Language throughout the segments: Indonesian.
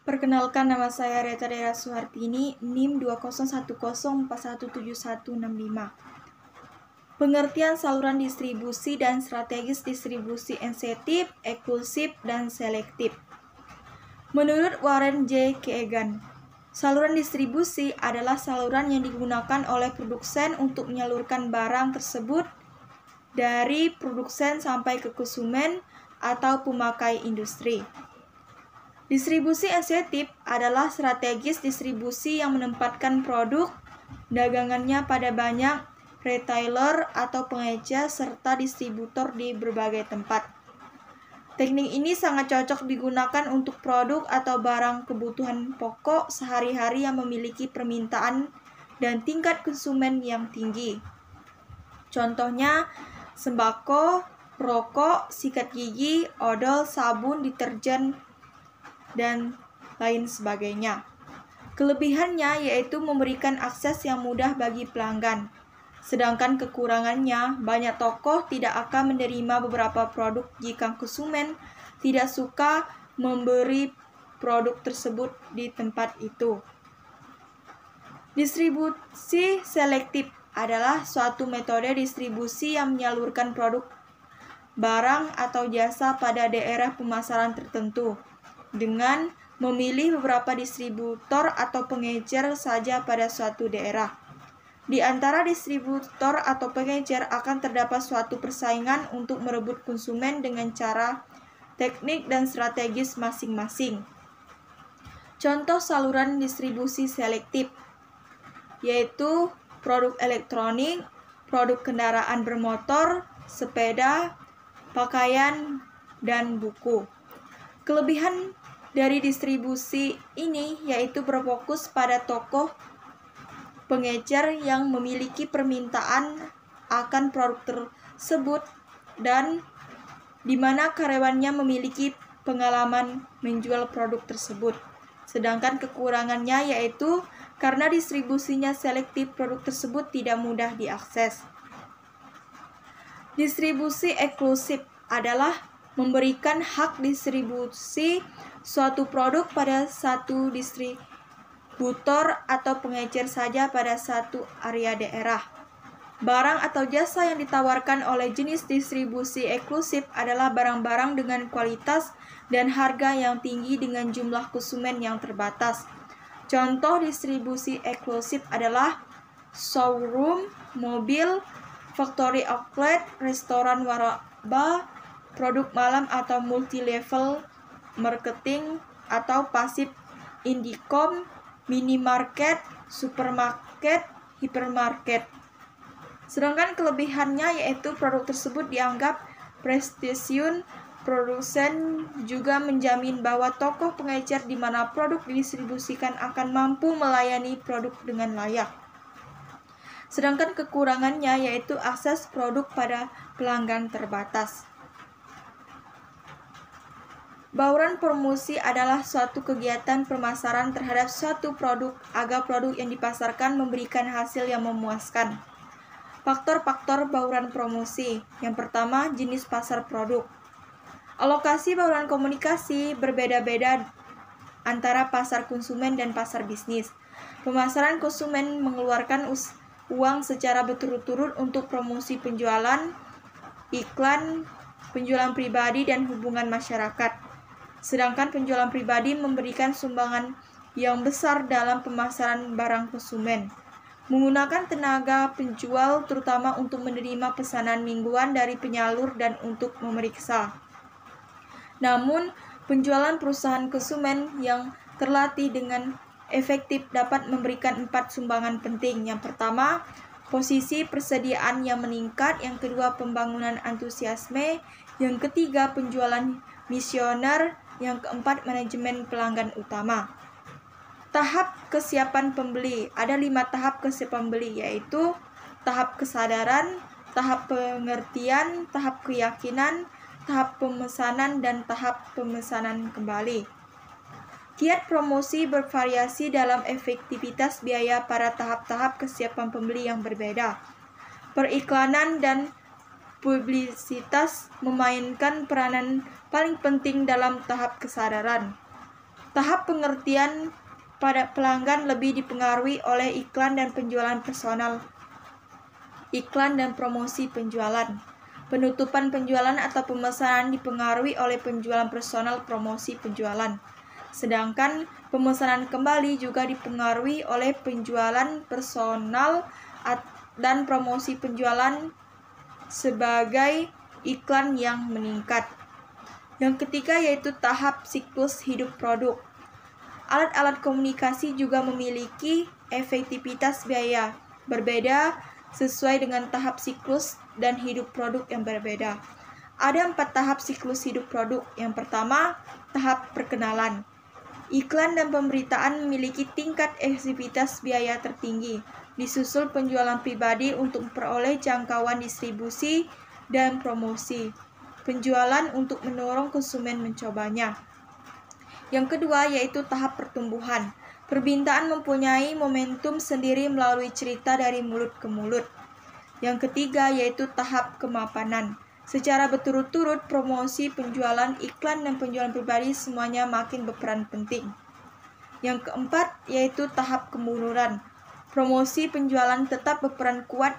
Perkenalkan, nama saya Reta Dera Suhartini, NIM 20104171165. Pengertian saluran distribusi dan strategis distribusi sensitif, eksklusif, dan selektif. Menurut Warren J. Keegan, saluran distribusi adalah saluran yang digunakan oleh produsen untuk menyalurkan barang tersebut dari produsen sampai ke konsumen atau pemakai industri. Distribusi sensitif adalah strategis distribusi yang menempatkan produk dagangannya pada banyak retailer atau pengecer serta distributor di berbagai tempat. Teknik ini sangat cocok digunakan untuk produk atau barang kebutuhan pokok sehari-hari yang memiliki permintaan dan tingkat konsumen yang tinggi. Contohnya sembako, rokok, sikat gigi, odol, sabun, deterjen, dan lain sebagainya. Kelebihannya yaitu memberikan akses yang mudah bagi pelanggan. Sedangkan kekurangannya, banyak toko tidak akan menerima beberapa produk jika konsumen tidak suka memberi produk tersebut di tempat itu. Distribusi selektif adalah suatu metode distribusi yang menyalurkan produk, barang, atau jasa pada daerah pemasaran tertentu dengan memilih beberapa distributor atau pengecer saja pada suatu daerah. Di antara distributor atau pengecer akan terdapat suatu persaingan untuk merebut konsumen dengan cara, teknik, dan strategis masing-masing. Contoh saluran distribusi selektif yaitu produk elektronik, produk kendaraan bermotor, sepeda, pakaian, dan buku. Kelebihan dari distribusi ini yaitu berfokus pada toko pengecer yang memiliki permintaan akan produk tersebut dan di mana karyawannya memiliki pengalaman menjual produk tersebut. Sedangkan kekurangannya yaitu karena distribusinya selektif, produk tersebut tidak mudah diakses. Distribusi eksklusif adalah memberikan hak distribusi suatu produk pada satu distributor atau pengecer saja pada satu area daerah. Barang atau jasa yang ditawarkan oleh jenis distribusi eksklusif adalah barang-barang dengan kualitas dan harga yang tinggi dengan jumlah konsumen yang terbatas. Contoh distribusi eksklusif adalah showroom, mobil, factory outlet, restoran waraba, produk malam atau multi-level marketing atau pasif indicom, minimarket, supermarket, hipermarket. Sedangkan kelebihannya yaitu produk tersebut dianggap prestisius. Produsen juga menjamin bahwa toko pengecer di mana produk didistribusikan akan mampu melayani produk dengan layak. Sedangkan kekurangannya yaitu akses produk pada pelanggan terbatas. Bauran promosi adalah suatu kegiatan pemasaran terhadap suatu produk agar produk yang dipasarkan memberikan hasil yang memuaskan. Faktor-faktor bauran promosi. Yang pertama, jenis pasar produk. Alokasi bauran komunikasi berbeda-beda antara pasar konsumen dan pasar bisnis. Pemasaran konsumen mengeluarkan uang secara berturut-turut untuk promosi penjualan, iklan, penjualan pribadi, dan hubungan masyarakat. Sedangkan penjualan pribadi memberikan sumbangan yang besar dalam pemasaran barang konsumen, menggunakan tenaga penjual terutama untuk menerima pesanan mingguan dari penyalur dan untuk memeriksa. Namun, penjualan perusahaan konsumen yang terlatih dengan efektif dapat memberikan 4 sumbangan penting. Yang pertama, posisi persediaan yang meningkat. Yang kedua, pembangunan antusiasme. Yang ketiga, penjualan misioner. Yang keempat, manajemen pelanggan utama. Tahap kesiapan pembeli. Ada 5 tahap kesiapan pembeli, yaitu tahap kesadaran, tahap pengertian, tahap keyakinan, tahap pemesanan, dan tahap pemesanan kembali. Kiat promosi bervariasi dalam efektivitas biaya pada tahap-tahap kesiapan pembeli yang berbeda. Periklanan dan publisitas memainkan peranan paling penting dalam tahap kesadaran. Tahap pengertian pada pelanggan lebih dipengaruhi oleh iklan dan penjualan personal. Iklan dan promosi penjualan. Penutupan penjualan atau pemesanan dipengaruhi oleh penjualan personal promosi penjualan. Sedangkan pemesanan kembali juga dipengaruhi oleh penjualan personal dan promosi penjualan sebagai iklan yang meningkat. Yang ketiga yaitu tahap siklus hidup produk. Alat-alat komunikasi juga memiliki efektivitas biaya berbeda sesuai dengan tahap siklus dan hidup produk yang berbeda. Ada 4 tahap siklus hidup produk. Yang pertama, tahap perkenalan. Iklan dan pemberitaan memiliki tingkat efektivitas biaya tertinggi, disusul penjualan pribadi untuk memperoleh jangkauan distribusi dan promosi. Penjualan untuk mendorong konsumen mencobanya. Yang kedua yaitu tahap pertumbuhan. Permintaan mempunyai momentum sendiri melalui cerita dari mulut ke mulut. Yang ketiga yaitu tahap kemapanan. Secara berturut-turut promosi, penjualan, iklan, dan penjualan pribadi semuanya makin berperan penting. Yang keempat yaitu tahap kemunduran. Promosi, penjualan tetap berperan kuat,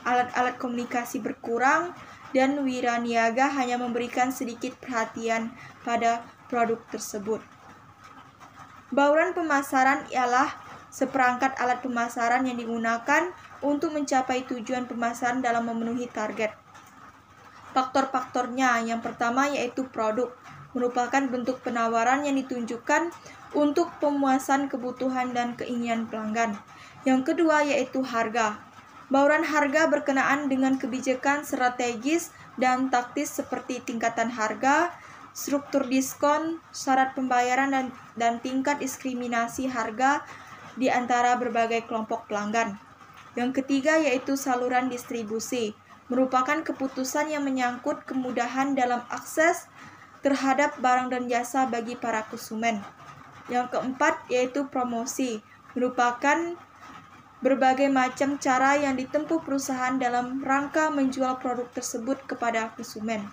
alat-alat komunikasi berkurang, dan wiraniaga hanya memberikan sedikit perhatian pada produk tersebut. Bauran pemasaran ialah seperangkat alat pemasaran yang digunakan untuk mencapai tujuan pemasaran dalam memenuhi target. Faktor-faktornya yang pertama yaitu produk, merupakan bentuk penawaran yang ditunjukkan untuk pemuasan kebutuhan dan keinginan pelanggan. Yang kedua yaitu harga. Bauran harga berkenaan dengan kebijakan strategis dan taktis seperti tingkatan harga, struktur diskon, syarat pembayaran, dan tingkat diskriminasi harga di antara berbagai kelompok pelanggan. Yang ketiga yaitu saluran distribusi, merupakan keputusan yang menyangkut kemudahan dalam akses terhadap barang dan jasa bagi para konsumen. Yang keempat yaitu promosi, merupakan berbagai macam cara yang ditempuh perusahaan dalam rangka menjual produk tersebut kepada konsumen.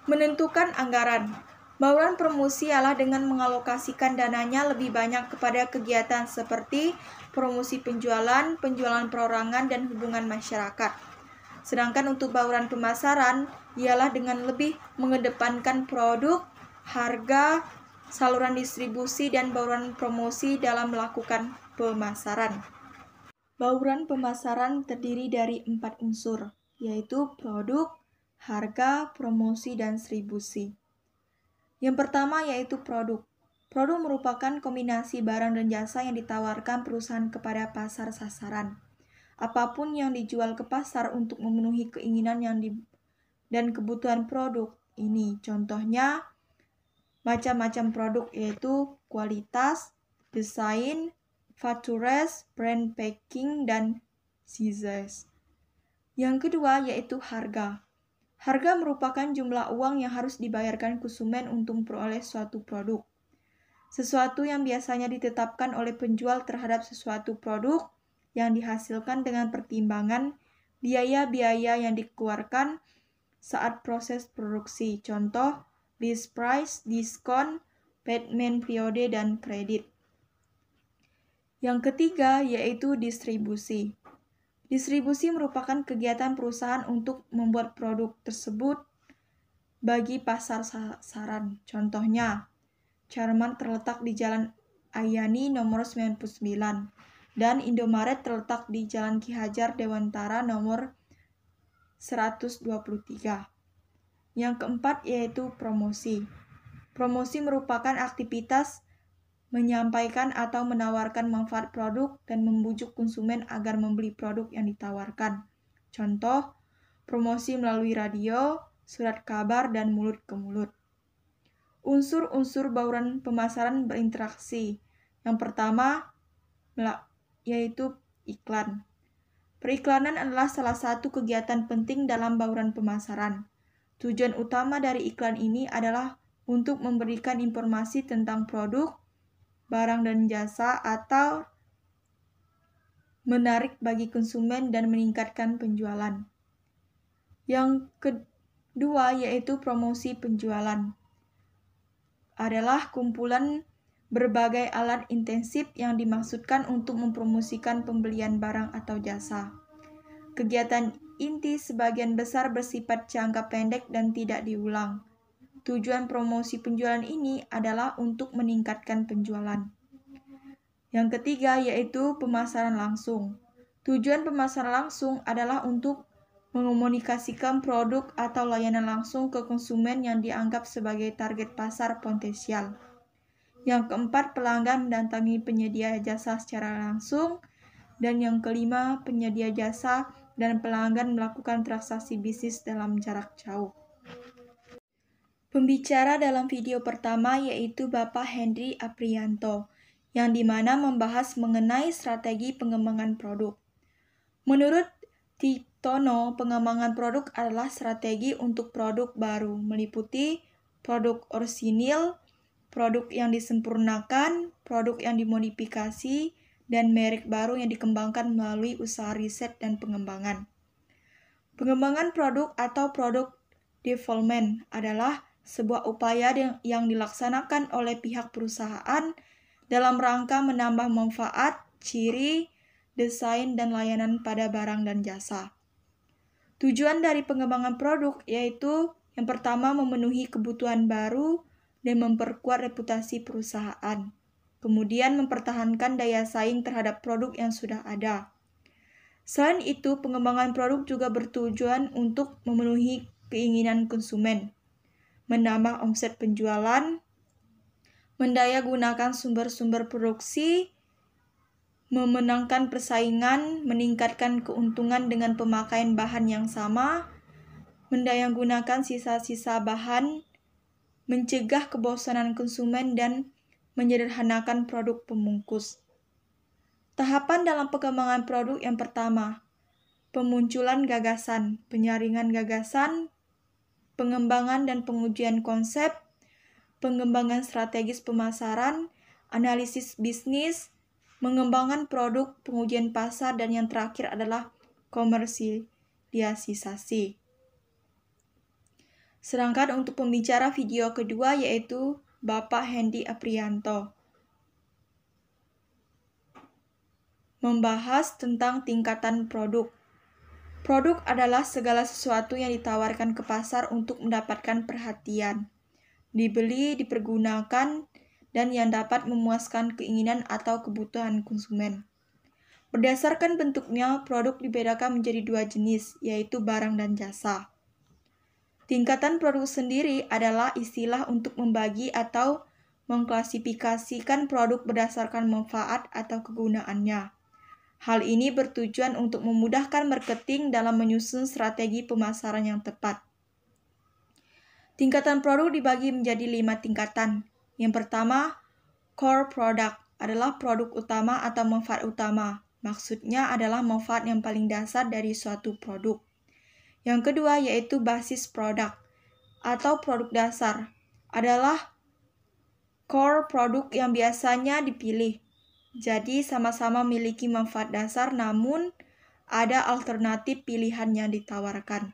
Menentukan anggaran. Bauran promosi ialah dengan mengalokasikan dananya lebih banyak kepada kegiatan seperti promosi penjualan, penjualan perorangan, dan hubungan masyarakat. Sedangkan untuk bauran pemasaran ialah dengan lebih mengedepankan produk, harga, saluran distribusi, dan bauran promosi dalam melakukan pemasaran. Bauran pemasaran terdiri dari 4 unsur, yaitu produk, harga, promosi, dan distribusi. Yang pertama yaitu produk. Produk merupakan kombinasi barang dan jasa yang ditawarkan perusahaan kepada pasar sasaran. Apapun yang dijual ke pasar untuk memenuhi keinginan dan kebutuhan produk ini. Contohnya macam-macam produk yaitu kualitas, desain, features, brand packing, dan size. Yang kedua yaitu harga. Harga merupakan jumlah uang yang harus dibayarkan konsumen untuk memperoleh suatu produk. Sesuatu yang biasanya ditetapkan oleh penjual terhadap sesuatu produk yang dihasilkan dengan pertimbangan biaya-biaya yang dikeluarkan saat proses produksi. Contoh, list price, diskon, payment periode, dan kredit. Yang ketiga yaitu distribusi. Distribusi merupakan kegiatan perusahaan untuk membuat produk tersebut bagi pasar sasaran. Contohnya, Charman terletak di Jalan Ayani nomor 99 dan Indomaret terletak di Jalan Ki Hajar Dewantara nomor 123. Yang keempat yaitu promosi. Promosi merupakan aktivitas menyampaikan atau menawarkan manfaat produk dan membujuk konsumen agar membeli produk yang ditawarkan. Contoh, promosi melalui radio, surat kabar, dan mulut ke mulut. Unsur-unsur bauran pemasaran berinteraksi. Yang pertama yaitu iklan. Periklanan adalah salah satu kegiatan penting dalam bauran pemasaran. Tujuan utama dari iklan ini adalah untuk memberikan informasi tentang produk, barang dan jasa, atau menarik bagi konsumen dan meningkatkan penjualan. Yang kedua yaitu promosi penjualan. adalah kumpulan berbagai alat intensif yang dimaksudkan untuk mempromosikan pembelian barang atau jasa. Kegiatan inti sebagian besar bersifat jangka pendek dan tidak diulang. Tujuan promosi penjualan ini adalah untuk meningkatkan penjualan. Yang ketiga yaitu pemasaran langsung. Tujuan pemasaran langsung adalah untuk mengomunikasikan produk atau layanan langsung ke konsumen yang dianggap sebagai target pasar potensial. Yang keempat, pelanggan mendatangi penyedia jasa secara langsung. Dan yang kelima, penyedia jasa dan pelanggan melakukan transaksi bisnis dalam jarak jauh. Pembicara dalam video pertama yaitu Bapak Henry Aprianto, yang dimana membahas mengenai strategi pengembangan produk. Menurut Tigtono, pengembangan produk adalah strategi untuk produk baru, meliputi produk orisinil, produk yang disempurnakan, produk yang dimodifikasi, dan merek baru yang dikembangkan melalui usaha riset dan pengembangan. Pengembangan produk atau product development adalah sebuah upaya yang dilaksanakan oleh pihak perusahaan dalam rangka menambah manfaat, ciri, desain, dan layanan pada barang dan jasa. Tujuan dari pengembangan produk yaitu yang pertama memenuhi kebutuhan baru dan memperkuat reputasi perusahaan. Kemudian mempertahankan daya saing terhadap produk yang sudah ada. Selain itu, pengembangan produk juga bertujuan untuk memenuhi keinginan konsumen, menambah omset penjualan, mendaya gunakan sumber-sumber produksi, memenangkan persaingan, meningkatkan keuntungan dengan pemakaian bahan yang sama, mendaya gunakan sisa-sisa bahan, mencegah kebosanan konsumen, dan menyederhanakan produk pembungkus. Tahapan dalam pengembangan produk yang pertama, pemunculan gagasan, penyaringan gagasan, pengembangan dan pengujian konsep, pengembangan strategis pemasaran, analisis bisnis, mengembangkan produk, pengujian pasar, dan yang terakhir adalah komersialisasi. Sedangkan untuk pembicara video kedua yaitu Bapak Henry Aprianto, membahas tentang tingkatan produk. Produk adalah segala sesuatu yang ditawarkan ke pasar untuk mendapatkan perhatian, dibeli, dipergunakan, dan yang dapat memuaskan keinginan atau kebutuhan konsumen. Berdasarkan bentuknya, produk dibedakan menjadi dua jenis, yaitu barang dan jasa. Tingkatan produk sendiri adalah istilah untuk membagi atau mengklasifikasikan produk berdasarkan manfaat atau kegunaannya. Hal ini bertujuan untuk memudahkan marketing dalam menyusun strategi pemasaran yang tepat. Tingkatan produk dibagi menjadi 5 tingkatan. Yang pertama, core product adalah produk utama atau manfaat utama. Maksudnya adalah manfaat yang paling dasar dari suatu produk. Yang kedua yaitu basis produk atau produk dasar adalah core produk yang biasanya dipilih. Jadi sama-sama memiliki manfaat dasar namun ada alternatif pilihan yang ditawarkan.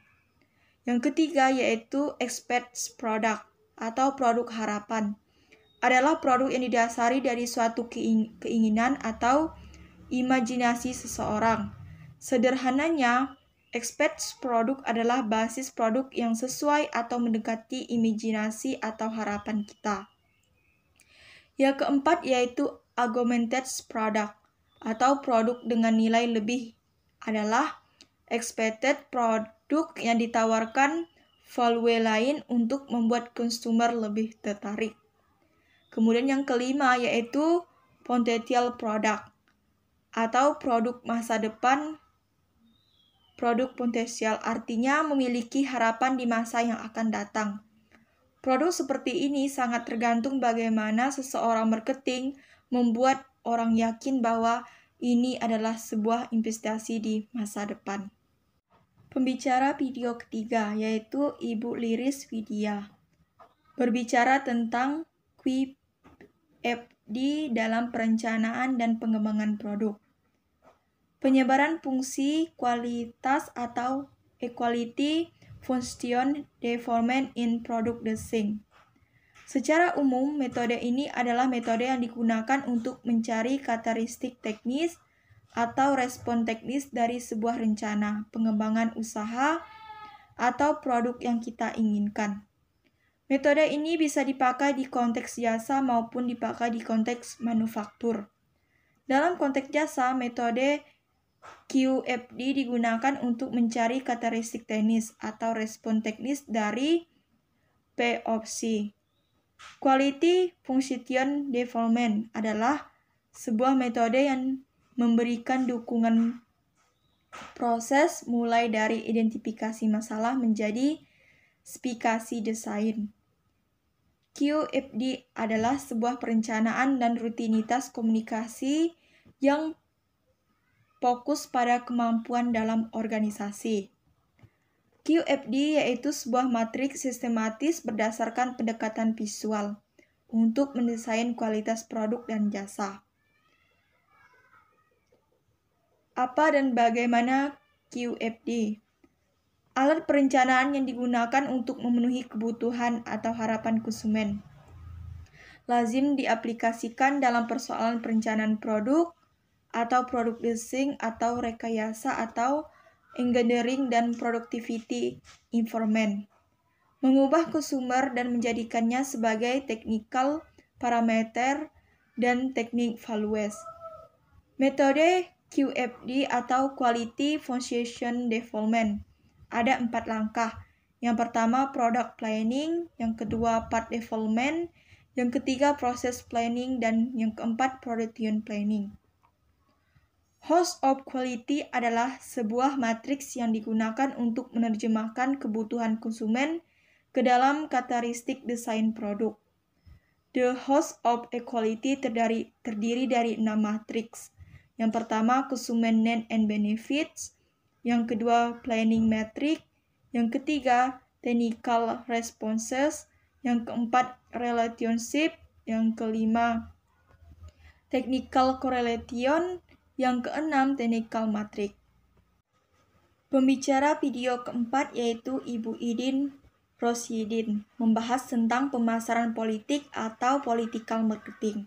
Yang ketiga yaitu expert product atau produk harapan. Adalah produk yang didasari dari suatu keinginan atau imajinasi seseorang. Sederhananya, expert produk adalah basis produk yang sesuai atau mendekati imajinasi atau harapan kita. Yang keempat yaitu augmented product atau produk dengan nilai lebih adalah expected produk yang ditawarkan value lain untuk membuat konsumer lebih tertarik. Kemudian yang kelima yaitu potential product atau produk masa depan. Produk potensial artinya memiliki harapan di masa yang akan datang. Produk seperti ini sangat tergantung bagaimana seseorang marketing membuat orang yakin bahwa ini adalah sebuah investasi di masa depan. Pembicara video ketiga yaitu Ibu Liris Widya, berbicara tentang QFD dalam perencanaan dan pengembangan produk. Penyebaran fungsi kualitas atau equality function development in product design. Secara umum, metode ini adalah metode yang digunakan untuk mencari karakteristik teknis atau respon teknis dari sebuah rencana pengembangan usaha atau produk yang kita inginkan. Metode ini bisa dipakai di konteks jasa maupun dipakai di konteks manufaktur. Dalam konteks jasa, metode QFD digunakan untuk mencari karakteristik teknis atau respon teknis dari POC. Quality Function Development adalah sebuah metode yang memberikan dukungan proses mulai dari identifikasi masalah menjadi spesifikasi desain. QFD adalah sebuah perencanaan dan rutinitas komunikasi yang fokus pada kemampuan dalam organisasi. QFD yaitu sebuah matriks sistematis berdasarkan pendekatan visual untuk mendesain kualitas produk dan jasa. Apa dan bagaimana QFD? Alat perencanaan yang digunakan untuk memenuhi kebutuhan atau harapan konsumen. Lazim diaplikasikan dalam persoalan perencanaan produk atau produk design atau rekayasa atau engineering dan productivity improvement. Mengubah consumer dan menjadikannya sebagai technical parameter dan teknik values. Metode QFD atau Quality Function Development ada 4 langkah. Yang pertama product planning, yang kedua part development, yang ketiga proses planning, dan yang keempat production planning. Host of Quality adalah sebuah matriks yang digunakan untuk menerjemahkan kebutuhan konsumen ke dalam karakteristik desain produk. The Host of Equality terdiri dari 6 matriks. Yang pertama, Consumer Need and Benefits. Yang kedua, Planning Metric. Yang ketiga, Technical Responses. Yang keempat, Relationship. Yang kelima, Technical Correlation. Yang keenam, Technical Matrix. Pembicara video keempat yaitu Ibu Idin Rosyidin membahas tentang pemasaran politik atau political marketing.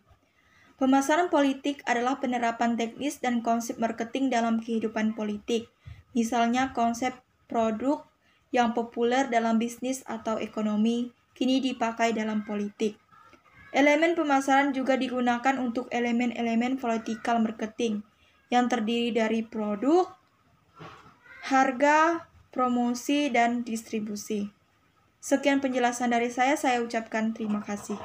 Pemasaran politik adalah penerapan teknis dan konsep marketing dalam kehidupan politik. Misalnya konsep produk yang populer dalam bisnis atau ekonomi kini dipakai dalam politik. Elemen pemasaran juga digunakan untuk elemen-elemen political marketing yang terdiri dari produk, harga, promosi, dan distribusi. Sekian penjelasan dari saya ucapkan terima kasih.